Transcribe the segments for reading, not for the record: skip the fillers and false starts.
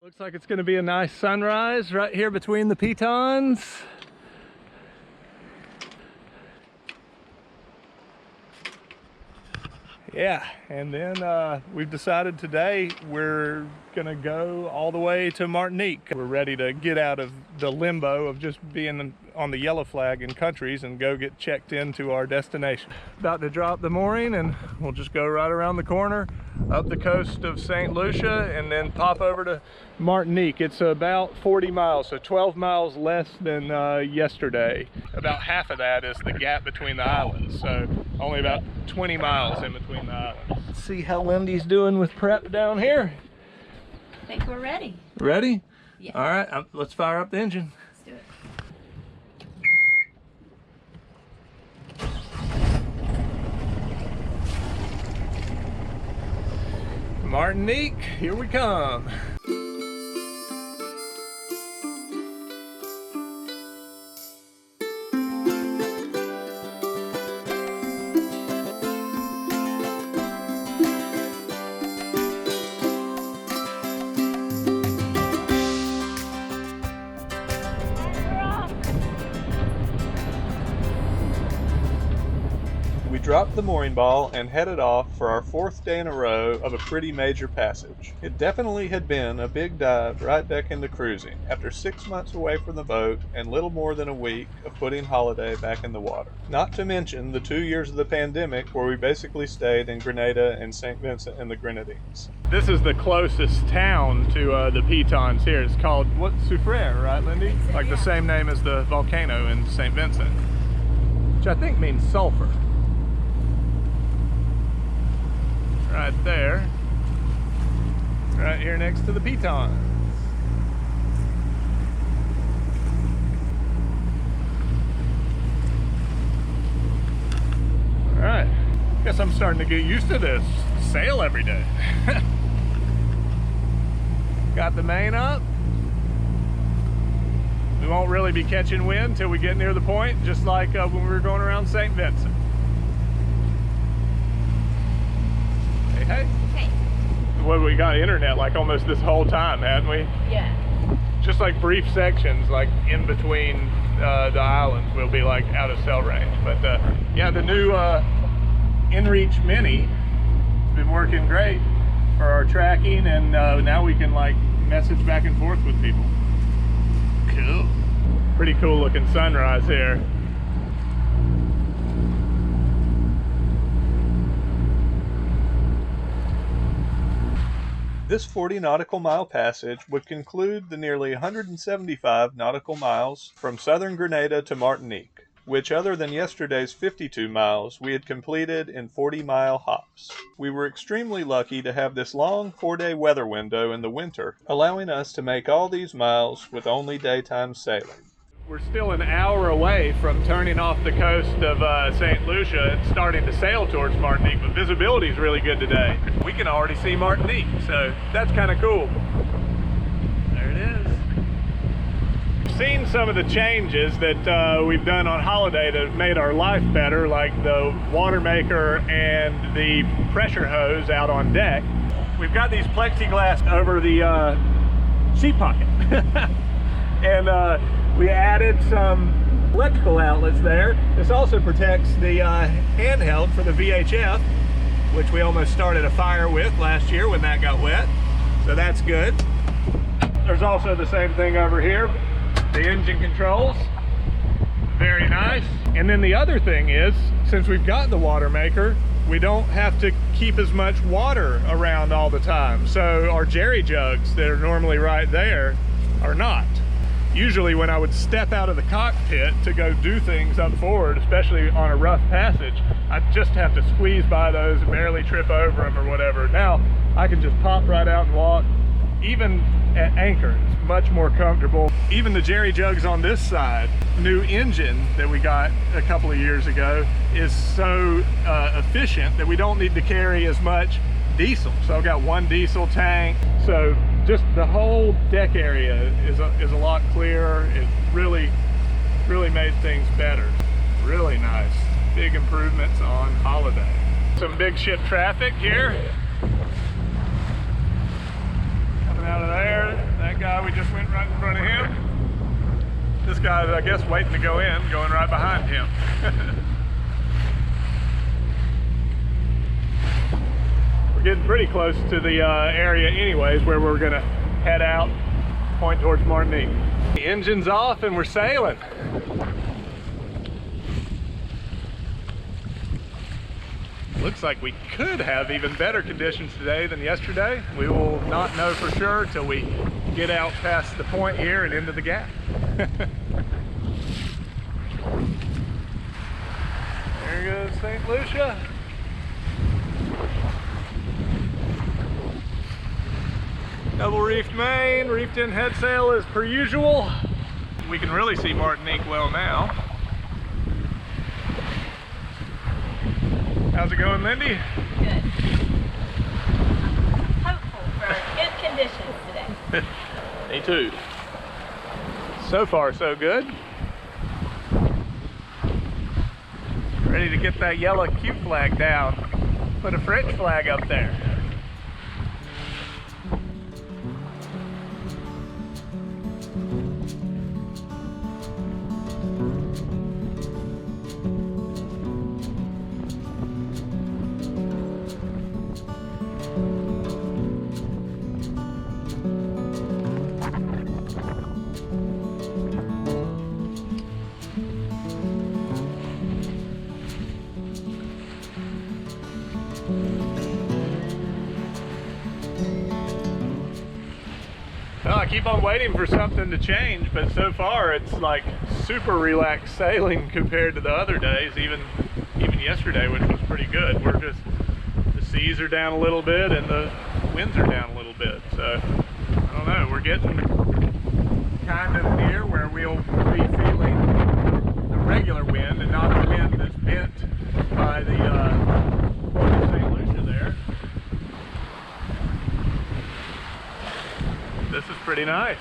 Looks like it's going to be a nice sunrise right here between the pitons. Yeah, and then we've decided today we're gonna go all the way to Martinique. We're ready to get out of the limbo of just being on the yellow flag in countries and go get checked into our destination. About to drop the mooring and we'll just go right around the corner up the coast of St. Lucia and then pop over to Martinique. It's about 40 miles, so 12 miles less than yesterday. About half of that is the gap between the islands, so only about 20 miles in between the islands. Let's see how Lindy's doing with prep down here. I think we're ready. Ready? Yeah. All right, let's fire up the engine. Let's do it. Martinique, here we come. We dropped the mooring ball and headed off for our fourth day in a row of a pretty major passage. It definitely had been a big dive right back into cruising after 6 months away from the boat and little more than a week of putting Holiday back in the water. Not to mention the 2 years of the pandemic where we basically stayed in Grenada and St. Vincent and the Grenadines. This is the closest town to the pitons here. It's called, what, Soufrière, right, Lindy? Like the same name as the volcano in St. Vincent, which I think means sulfur. Right there, right here next to the pitons. All right, guess I'm starting to get used to this. Sail every day. Got the main up. We won't really be catching wind till we get near the point, just like when we were going around St. Vincent. Hey. Hey. Well, we got internet like almost this whole time, hadn't we? Yeah. Just like brief sections, like in between the islands, we'll be like out of cell range. But yeah, the new InReach Mini has been working great for our tracking, and now we can like message back and forth with people. Cool. Pretty cool looking sunrise here. This 40 nautical mile passage would conclude the nearly 175 nautical miles from southern Grenada to Martinique, which other than yesterday's 52 miles, we had completed in 40-mile hops. We were extremely lucky to have this long 4-day weather window in the winter, allowing us to make all these miles with only daytime sailing. We're still an hour away from turning off the coast of St. Lucia and starting to sail towards Martinique, but visibility is really good today. We can already see Martinique, so that's kind of cool. There it is. We've seen some of the changes that we've done on Holiday that have made our life better, like the water maker and the pressure hose out on deck. We've got these plexiglass over the seat pocket. And we added some electrical outlets there. This also protects the handheld for the VHF, which we almost started a fire with last year when that got wet. So that's good. There's also the same thing over here, the engine controls. Very nice. And then the other thing is, since we've got the water maker, we don't have to keep as much water around all the time. So our jerry jugs that are normally right there are not. Usually when I would step out of the cockpit to go do things up forward, especially on a rough passage, I'd just have to squeeze by those and barely trip over them or whatever. Now I can just pop right out and walk. Even at anchor, it's much more comfortable. Even the jerry jugs on this side, new engine that we got a couple of years ago, is so efficient that we don't need to carry as much diesel. So I've got one diesel tank. So just the whole deck area is a lot clearer. It really made things better. Really nice. Big improvements on Holiday. Some big ship traffic here. Coming out of there. guy we just went right in front of him. This guy's, I guess, waiting to go in, going right behind him. We're getting pretty close to the area anyways, where we're gonna head out, point towards Martinique. The engine's off and we're sailing. Looks like we could have even better conditions today than yesterday. We will not know for sure till we get out past the point here and into the gap. There goes St. Lucia. Double reefed main, reefed in head sail as per usual. We can really see Martinique well now. How's it going, Lindy? Good. Hopeful for good conditions today. Me too. So far, so good. Ready to get that yellow Q flag down. Put a French flag up there. Well, I keep on waiting for something to change, but so far it's like super relaxed sailing compared to the other days, even yesterday, which was pretty good. The seas are down a little bit and the winds are down a little bit. So, I don't know, we're getting kind of near where we'll be feeling the regular wind and not the wind that's bent by the Port of St. Lucia there. This is pretty nice.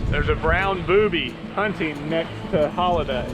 There's a brown booby hunting next to Holiday.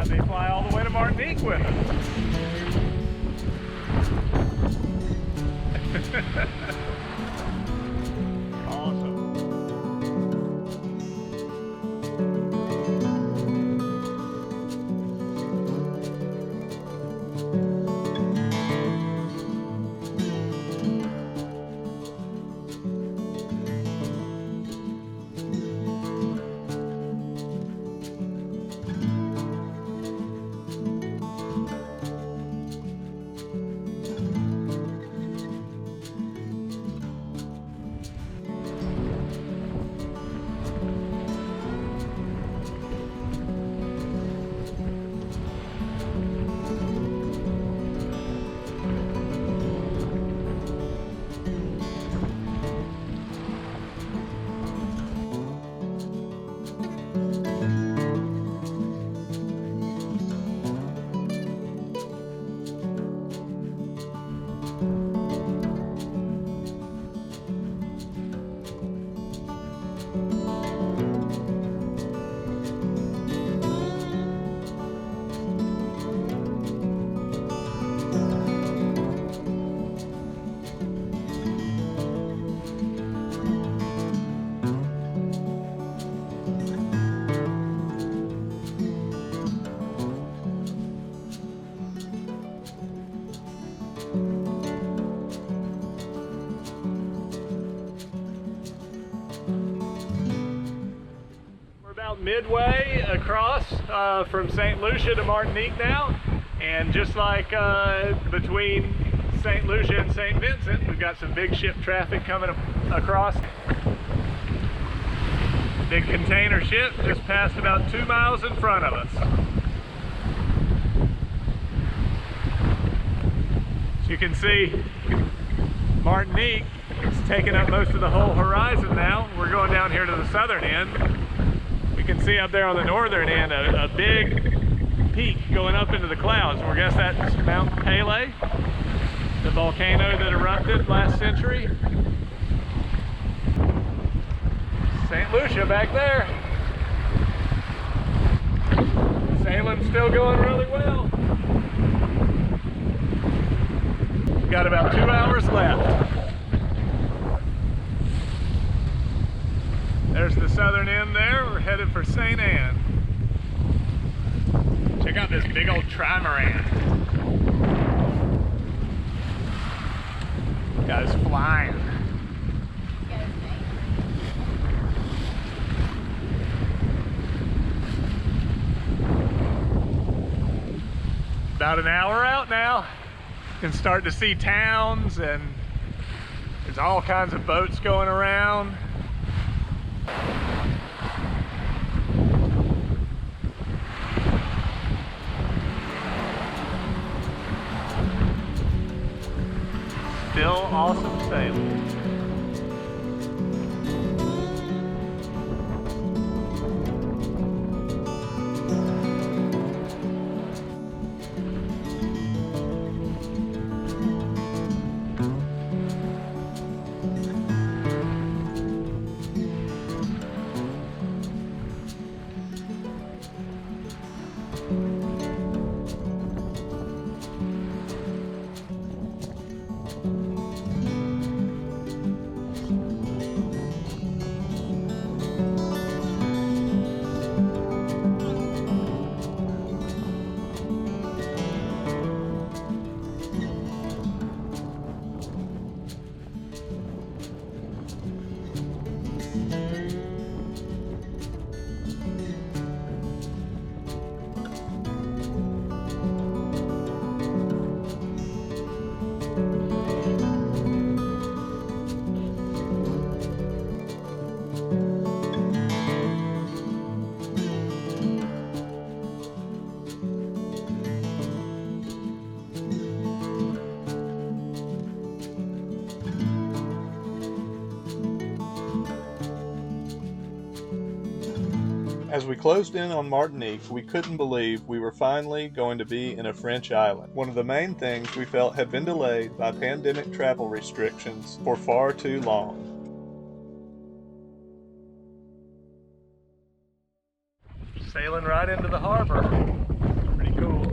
They fly all the way to Martinique with us. Awesome. midway across from St. Lucia to Martinique now, and just like between St. Lucia and St. Vincent, we've got some big ship traffic coming across. Big container ship just passed about 2 miles in front of us. As you can see, Martinique is taking up most of the whole horizon now. We're going down here to the southern end. We can see up there on the northern end a big peak going up into the clouds. I guess that's Mount Pelée, the volcano that erupted last century. St. Lucia back there. Sailing's still going really well. Got about 2 hours left. There's the southern end there. We're headed for St. Anne. Check out this big old trimaran. Guy's flying. About an hour out now. You can start to see towns, and there's all kinds of boats going around. Still awesome sailing. As we closed in on Martinique, we couldn't believe we were finally going to be in a French island. One of the main things we felt had been delayed by pandemic travel restrictions for far too long. Sailing right into the harbor. Pretty cool.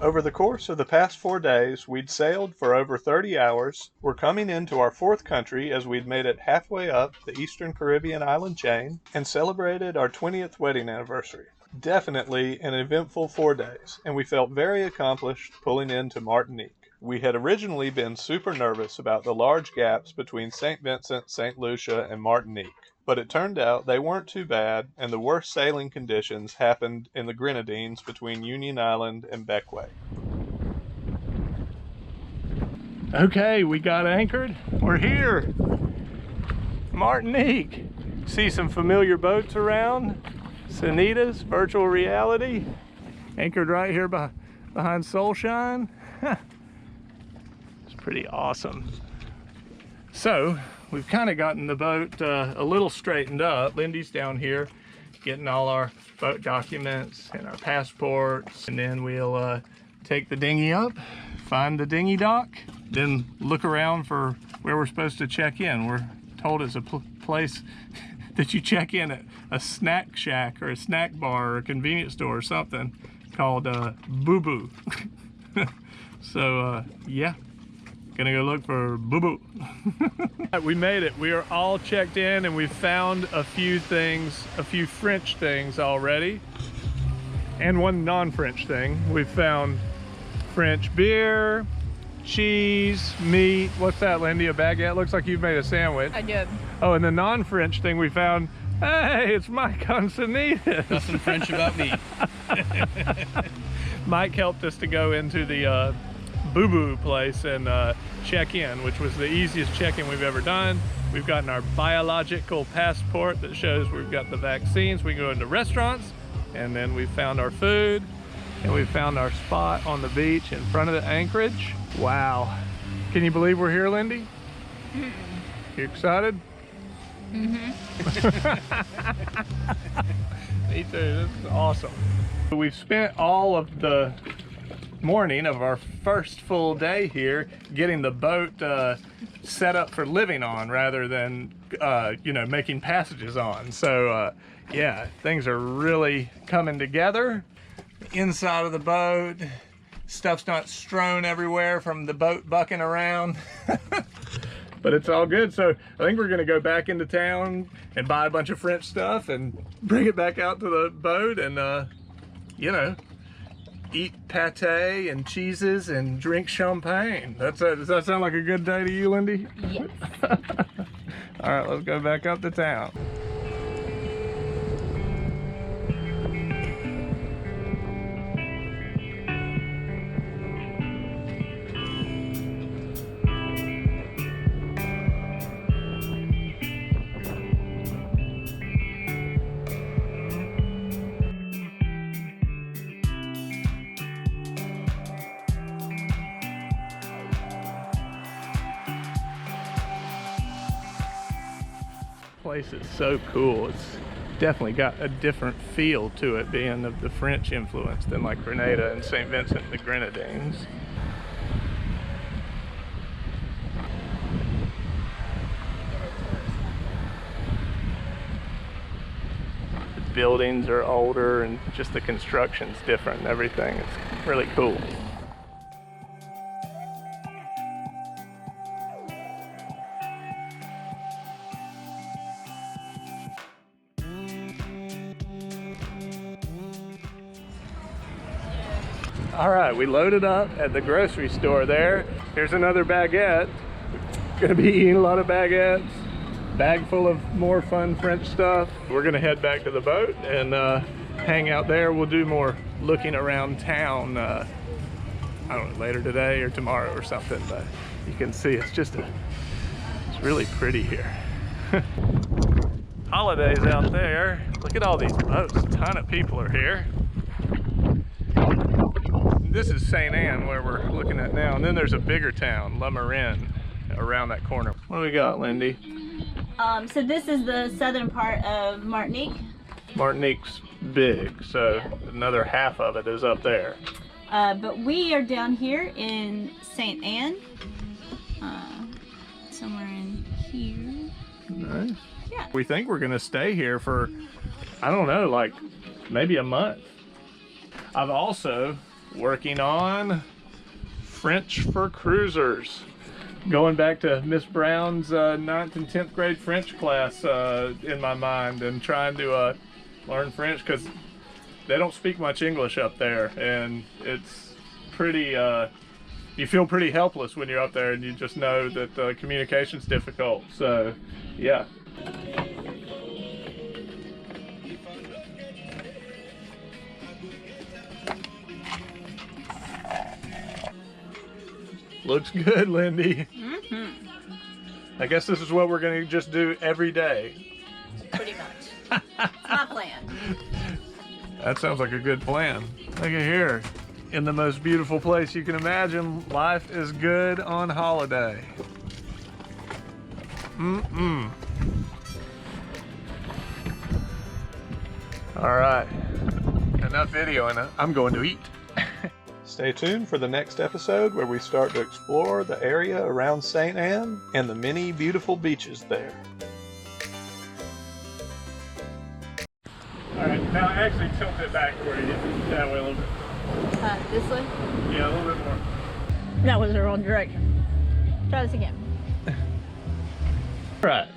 Over the course of the past 4 days, we'd sailed for over 30 hours. We're coming into our 4th country as we'd made it halfway up the Eastern Caribbean island chain and celebrated our 20th wedding anniversary. Definitely an eventful 4 days, and we felt very accomplished pulling into Martinique. We had originally been super nervous about the large gaps between St. Vincent, St. Lucia, and Martinique. But it turned out they weren't too bad, and the worst sailing conditions happened in the Grenadines between Union Island and Bequia. Okay, we got anchored. We're here. Martinique. See some familiar boats around. Sanitas, virtual reality. Anchored right here behind Soulshine. It's pretty awesome. So, we've kind of gotten the boat a little straightened up. Lindy's down here getting all our boat documents and our passports, and then we'll take the dinghy up, find the dinghy dock, then look around for where we're supposed to check in. We're told it's a place that you check in at a snack shack or a snack bar or a convenience store or something called Boo Boo. So yeah. Gonna go look for Boo Boo. We made it. We are all checked in, and we've found a few things, a few French things already, and one non-French thing. We've found French beer, cheese, meat. What's that, Lindy? A baguette? Looks like you've made a sandwich. I did. Oh, and the non-French thing we found Hey, it's Mike on Sanitas. Nothing French about me. Mike helped us to go into the boo-boo place and check in, which was the easiest check-in we've ever done. We've gotten our biological passport that shows we've got the vaccines. We can go into restaurants, and then we found our food, and we found our spot on the beach in front of the anchorage. Wow. Can you believe we're here, Lindy? Mm-mm. You excited? Mm-hmm. Me too, this is awesome. We've spent all of the morning of our first full day here getting the boat set up for living on rather than you know, making passages on. So yeah, things are really coming together. Inside of the boat, stuff's not strewn everywhere from the boat bucking around. But it's all good. So I think we're gonna go back into town and buy a bunch of French stuff and bring it back out to the boat and you know, eat pate and cheeses and drink champagne. Does that sound like a good day to you, Lindy? Yes. All right, let's go back up to town. Place is so cool. It's definitely got a different feel to it, being of the French influence than like Grenada and St. Vincent and the Grenadines. The buildings are older and just the construction's different and everything. It's really cool. All right, we loaded up at the grocery store there. Here's another baguette. Gonna be eating a lot of baguettes. Bag full of more fun French stuff. We're gonna head back to the boat and hang out there. We'll do more looking around town, I don't know, later today or tomorrow or something, but you can see it's really pretty here. Holidays out there. Look at all these boats, a ton of people are here. This is St. Anne where we're looking at now, and then there's a bigger town, La Marine, around that corner. What do we got, Lindy? So this is the southern part of Martinique. Martinique's big, so another half of it is up there. But we are down here in St. Anne, somewhere in here. Nice. Yeah. We think we're gonna stay here for, I don't know, like maybe a month. I've also working on French for cruisers. Going back to Miss Brown's 9th and 10th grade French class in my mind, and trying to learn French because they don't speak much English up there, and it's pretty, you feel pretty helpless when you're up there and you just know that communication's difficult. So yeah. Looks good, Lindy. Mm-hmm. I guess this is what we're gonna just do every day. Pretty much. It's my plan. That sounds like a good plan. Look at here. In the most beautiful place you can imagine, life is good on holiday. Mm-mm. All right, enough videoing. I'm going to eat. Stay tuned for the next episode where we start to explore the area around St. Anne and the many beautiful beaches there. All right, now actually tilt it back where you get that way a little bit. This way? Yeah, a little bit more. That was the wrong direction. Try this again. Right.